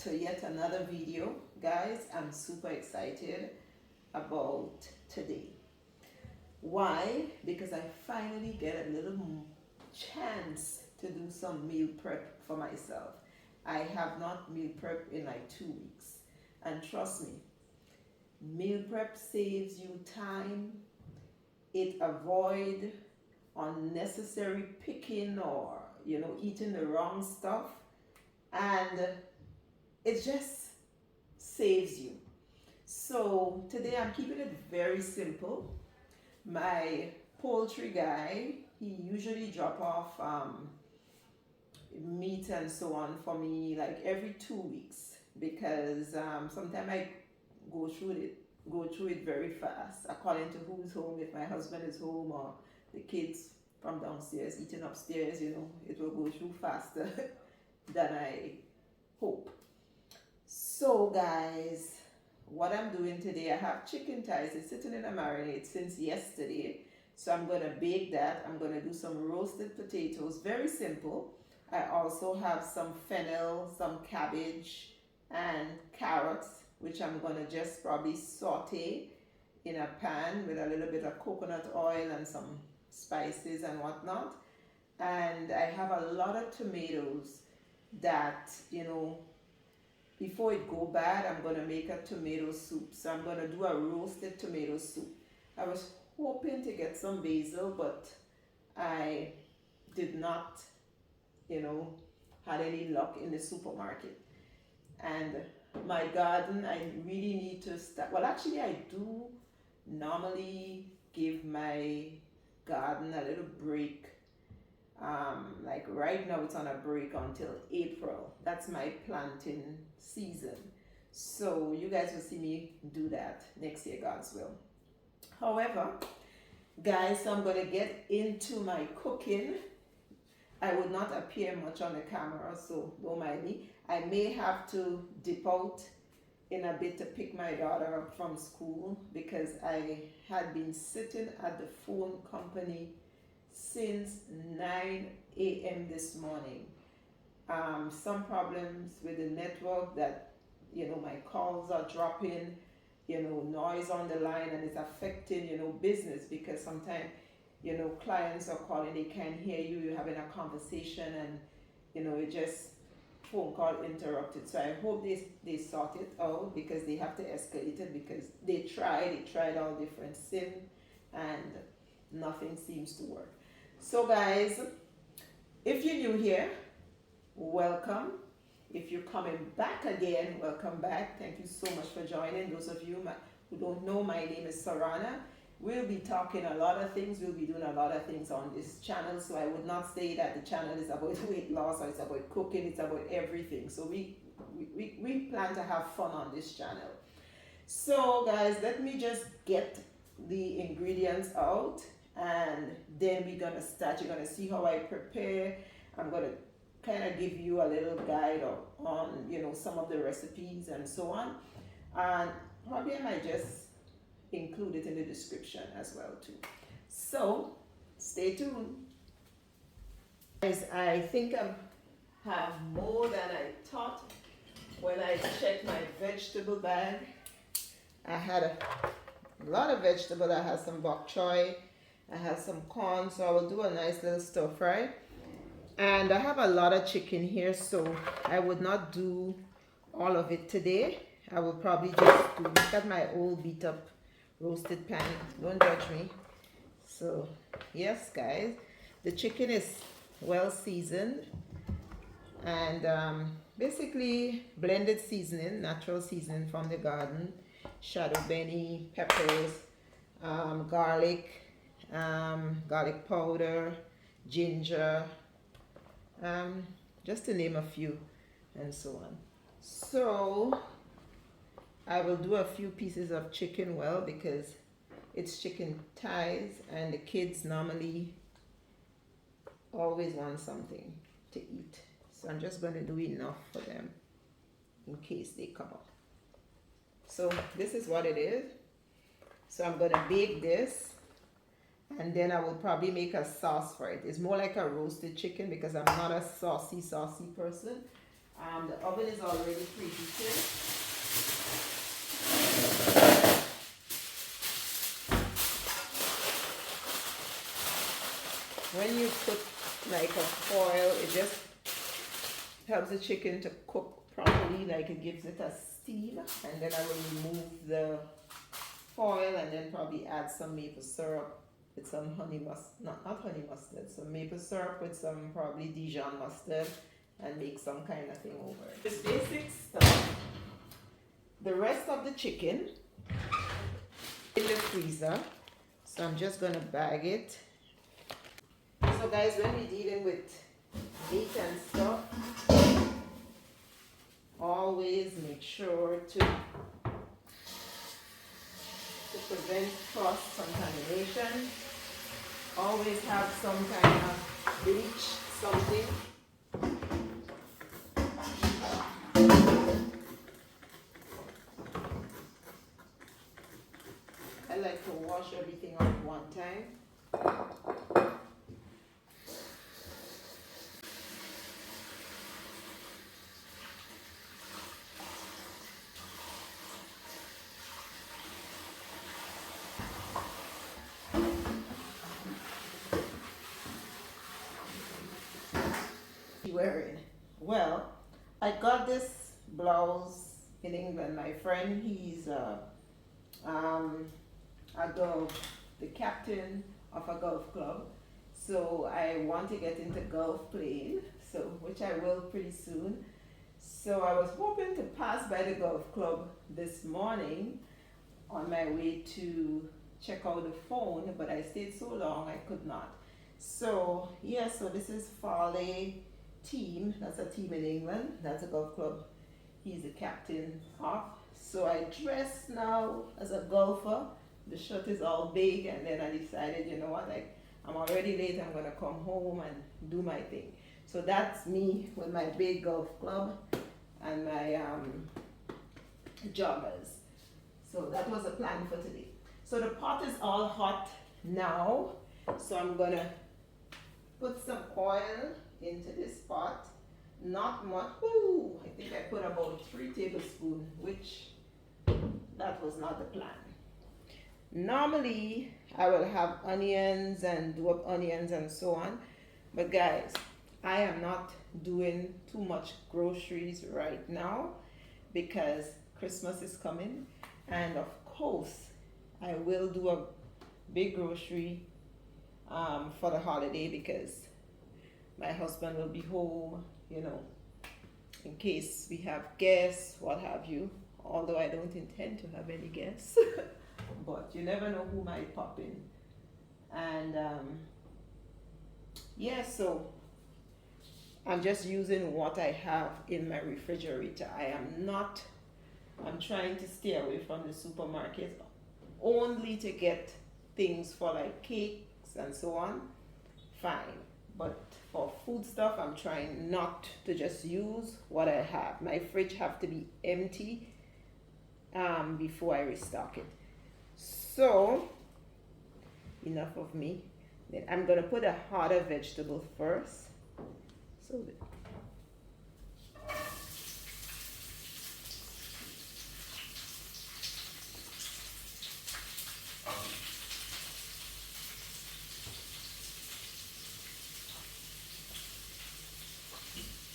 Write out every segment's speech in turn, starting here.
to yet another video. Guys, I'm super excited about today. Why? Because I finally get a little chance to do some meal prep for myself. I have not meal prep in like 2 weeks. And trust me, meal prep saves you time. It avoid unnecessary picking or eating the wrong stuff, and it just saves you. So today I'm keeping it very simple. My poultry guy, he usually drop off meat and so on for me like every 2 weeks, because sometimes I go through it very fast according to who's home. If my husband is home or the kids from downstairs eating upstairs, it will go through faster than I hope. So guys, what I'm doing today, I have chicken thighs. It's sitting in a marinade since yesterday. So I'm going to bake that. I'm going to do some roasted potatoes. Very simple. I also have some fennel, some cabbage, and carrots, which I'm going to just probably saute in a pan with a little bit of coconut oil and some spices and whatnot. And I have a lot of tomatoes that, before it go bad, I'm going to make a tomato soup. So I'm going to do a roasted tomato soup. I was hoping to get some basil, but I did not, had any luck in the supermarket. And my garden, I really need to start. Well, actually, I do normally give my garden a little break. Like right now, it's on a break until April. That's my planting season. So you guys will see me do that next year, God's will. However, guys, so I'm going to get into my cooking. I would not appear much on the camera, so don't mind me. I may have to dip out in a bit to pick my daughter up from school, because I had been sitting at the phone company since 9 a.m. this morning. Some problems with the network that, my calls are dropping, noise on the line, and it's affecting, business, because sometimes, clients are calling, they can't hear you, you're having a conversation, and, it just phone call interrupted. So I hope they sort it out, because they have to escalate it, because they tried all different SIM, and nothing seems to work. So guys, if you're new here, welcome. If you're coming back again, welcome back. Thank you so much for joining. Those of you who don't know, my name is Sarana. We'll be talking a lot of things. We'll be doing a lot of things on this channel. So I would not say that the channel is about weight loss or it's about cooking. It's about everything. So we plan to have fun on this channel. So guys, let me just get the ingredients out, and then we're gonna start. You're gonna see how I prepare. I'm gonna kind of give you a little guide on some of the recipes and so on, and probably I might just include it in the description as well too. So stay tuned. Guys, I think I have more than I thought. When I checked my vegetable bag, I had a lot of vegetable. I had some bok choy, I have some corn, so I will do a nice little stir fry. And I have a lot of chicken here, so I would not do all of it today. I will probably just do, look at my old beat up roasted pan. Don't judge me. So yes guys, the chicken is well seasoned, and basically blended seasoning, natural seasoning from the garden, shadow benny, peppers, garlic, garlic powder, ginger, just to name a few, and so on. So I will do a few pieces of chicken, well, because it's chicken thighs, and the kids normally always want something to eat. So I'm just going to do enough for them in case they come up. So this is what it is. So I'm going to bake this, and then I will probably make a sauce for it. It's more like a roasted chicken, because I'm not a saucy person. The oven is already preheated. When you put like a foil, it just helps the chicken to cook properly, like it gives it a steam. And then I will remove the foil and then probably add some maple syrup with some honey mustard, not honey mustard, some maple syrup with some probably Dijon mustard, and make some kind of thing over it. Just basic stuff. The rest of the chicken in the freezer, so I'm just gonna bag it. So guys, when we're dealing with meat and stuff, always make sure to prevent cross-contamination. Always have some kind of bleach, something. I like to wash everything off one time. Wearing? Well, I got this blouse in England. My friend, he's the captain of a golf club. So I want to get into golf playing, so which I will pretty soon. So I was hoping to pass by the golf club this morning on my way to check out the phone, but I stayed so long I could not. So yeah, so this is Farley team. That's a team in England. That's a golf club he's the captain of. So I dress now as a golfer. The shirt is all big, and then I decided, you know what, like I'm already late, I'm gonna come home and do my thing. So that's me with my big golf club and my joggers. So that was the plan for today. So the pot is all hot now. So I'm gonna put some oil into this pot. Not much. Ooh, I think I put about 3 tablespoons, which that was not the plan. Normally I will have onions and do up onions and so on, but guys, I am not doing too much groceries right now because Christmas is coming, and of course I will do a big grocery for the holiday because my husband will be home, you know, in case we have guests, what have you, although I don't intend to have any guests. But you never know who might pop in. And yeah, so I'm just using what I have in my refrigerator. I'm trying to stay away from the supermarket only to get things for like cakes and so on. Fine. But for food stuff, I'm trying not to just use what I have. My fridge have to be empty before I restock it. So, enough of me. Then I'm gonna put a harder vegetable first. So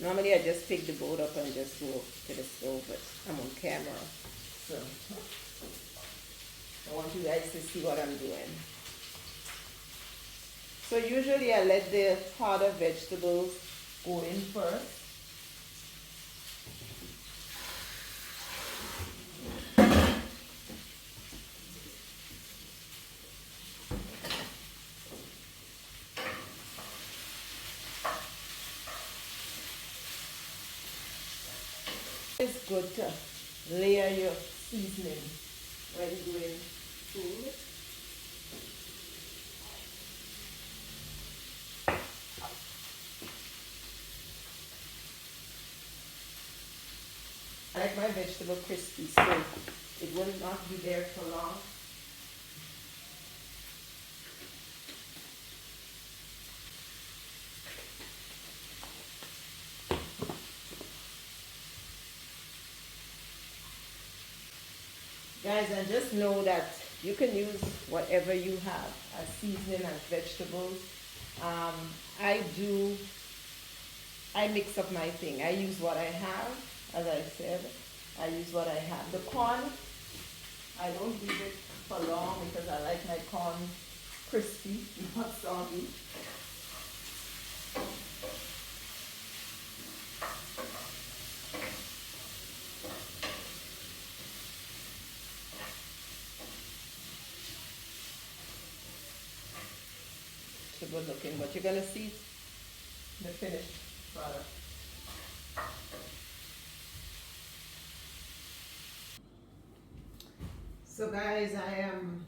normally I just pick the bowl up and just go to the stove, but I'm on camera, so I want you guys to see what I'm doing. So usually I let the harder vegetables go in first. It's good to layer your seasoning when doing food. I like my vegetable crispy, so it will not be there for long. Guys, and just know that you can use whatever you have as seasoning, as vegetables. Um, I mix up my thing. I use what I have, as I said. I use what I have. The corn, I don't leave it for long because I like my corn crispy, not soggy. It's good looking, but you're gonna see the finished product. So guys, I am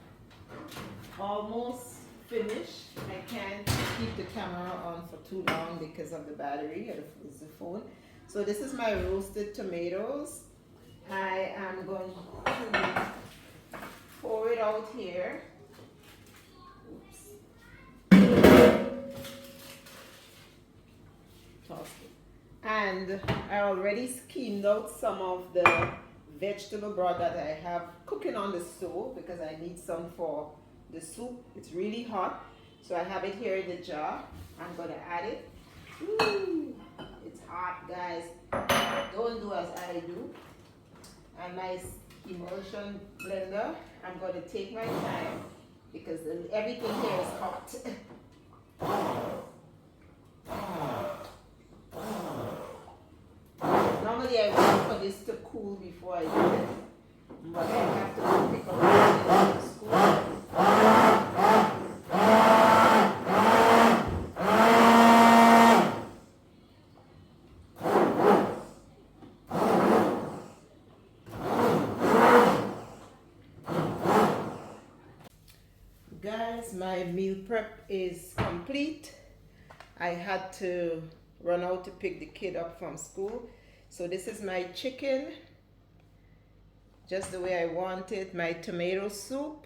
almost finished. I can't keep the camera on for too long because of the battery of the phone. So this is my roasted tomatoes. I am going to pour it out here. Oops. Toss it. And I already skimmed out some of the vegetable broth that I have cooking on the stove because I need some for the soup. It's really hot, so I have it here in the jar. I'm gonna add it. Ooh, it's hot, guys. Don't do as I do. And my emulsion blender, I'm gonna take my time because everything here is hot. Normally I wait for this to cool before I do it, but I have to go pick up the kids from school. Guys, my meal prep is complete. I had to run out to pick the kid up from school. So this is my chicken, just the way I want it, my tomato soup,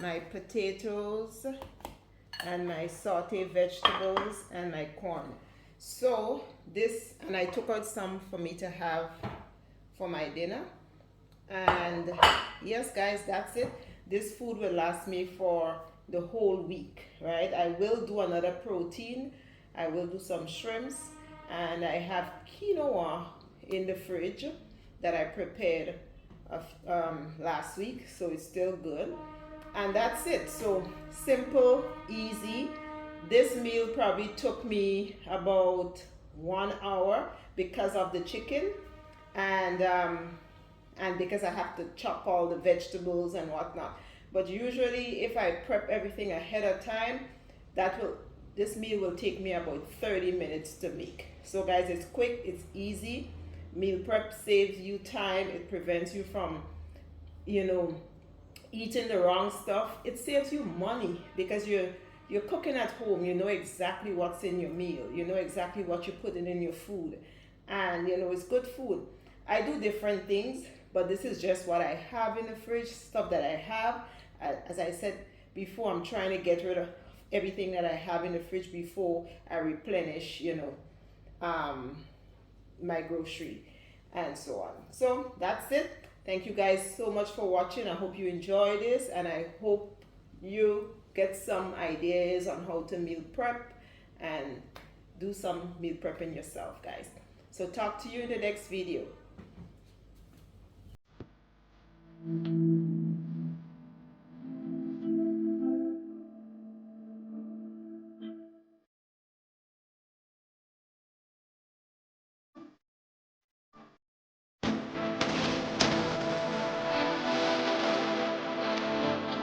my potatoes, and my sauteed vegetables, and my corn. So this, and I took out some for me to have for my dinner. And yes guys, that's it. This food will last me for the whole week, right? I will do another protein. I will do some shrimps, and I have quinoa in the fridge that I prepared last week, so it's still good. And that's it. So simple, easy. This meal probably took me about 1 hour because of the chicken, and because I have to chop all the vegetables and whatnot. But usually if I prep everything ahead of time, this meal will take me about 30 minutes to make. So guys, it's quick, it's easy. Meal prep saves you time. It prevents you from, eating the wrong stuff. It saves you money because you're cooking at home. You know exactly what's in your meal. You know exactly what you're putting in your food. And it's good food. I do different things, but this is just what I have in the fridge, stuff that I have. As I said before, I'm trying to get rid of everything that I have in the fridge before I replenish, my grocery and so on. So that's it. Thank you guys so much for watching. I hope you enjoy this, and I hope you get some ideas on how to meal prep and do some meal prepping yourself, guys. So talk to you in the next video.